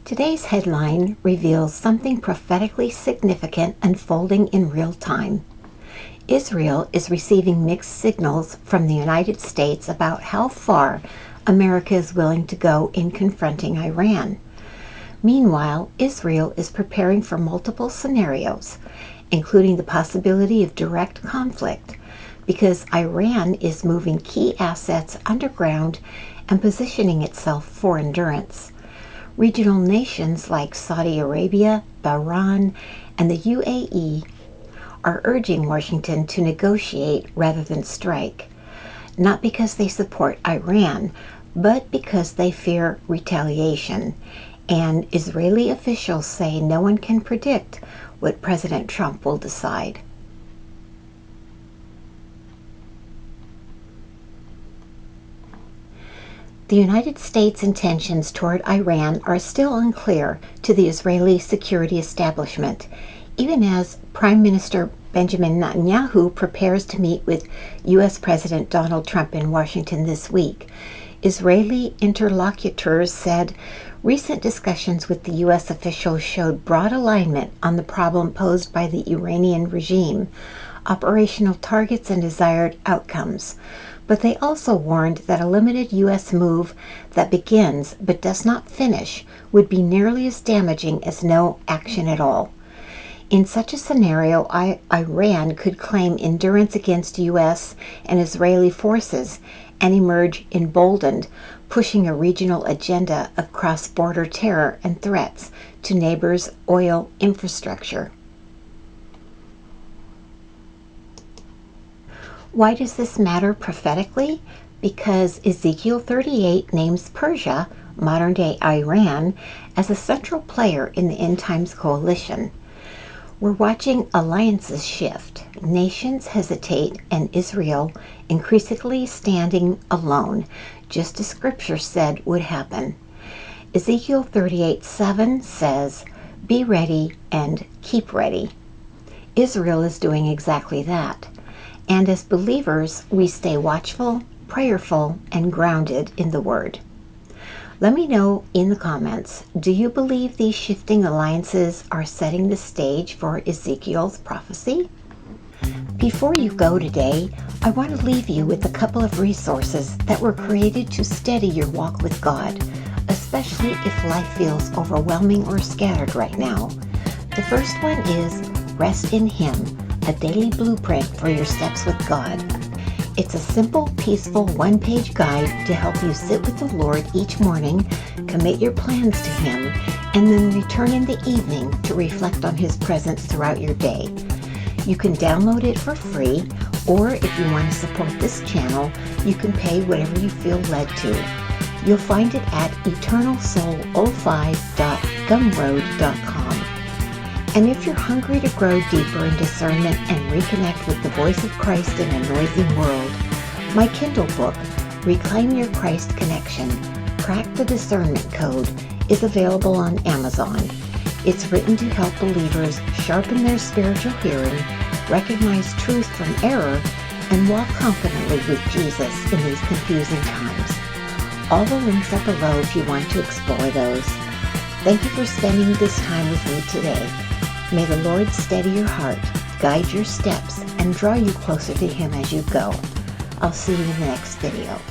Today's headline reveals something prophetically significant unfolding in real time. Israel is receiving mixed signals from the United States about how far America is willing to go in confronting Iran. Meanwhile, Israel is preparing for multiple scenarios, including the possibility of direct conflict, because Iran is moving key assets underground and positioning itself for endurance. Regional nations like Saudi Arabia, Bahrain, and the UAE are urging Washington to negotiate rather than strike, not because they support Iran, but because they fear retaliation. And Israeli officials say no one can predict what President Trump will decide. The United States' intentions toward Iran are still unclear to the Israeli security establishment, even as Prime Minister Benjamin Netanyahu prepares to meet with U.S. President Donald Trump in Washington this week. Israeli interlocutors said recent discussions with the U.S. officials showed broad alignment on the problem posed by the Iranian regime, operational targets, and desired outcomes. But they also warned that a limited U.S. move that begins but does not finish would be nearly as damaging as no action at all. In such a scenario, Iran could claim endurance against U.S. and Israeli forces and emerge emboldened, pushing a regional agenda of cross-border terror and threats to neighbors' oil infrastructure. Why does this matter prophetically? Because Ezekiel 38 names Persia, modern-day Iran, as a central player in the end times coalition. We're watching alliances shift, nations hesitate, and Israel increasingly standing alone, just as Scripture said would happen. Ezekiel 38:7 says, "Be ready and keep ready." Israel is doing exactly that. And as believers, we stay watchful, prayerful, and grounded in the Word. Let me know in the comments, do you believe these shifting alliances are setting the stage for Ezekiel's prophecy? Before you go today, I want to leave you with a couple of resources that were created to steady your walk with God, especially if life feels overwhelming or scattered right now. The first one is Rest in Him, a daily blueprint for your steps with God. It's a simple, peaceful, one-page guide to help you sit with the Lord each morning, commit your plans to Him, and then return in the evening to reflect on His presence throughout your day. You can download it for free, or if you want to support this channel, you can pay whatever you feel led to. You'll find it at eternalsoul05.gumroad.com. And if you're hungry to grow deeper in discernment and reconnect with the voice of Christ in a noisy world, my Kindle book, Reclaim Your Christ Connection, Crack the Discernment Code, is available on Amazon. It's written to help believers sharpen their spiritual hearing, recognize truth from error, and walk confidently with Jesus in these confusing times. All the links are below if you want to explore those. Thank you for spending this time with me today. May the Lord steady your heart, guide your steps, and draw you closer to Him as you go. I'll see you in the next video.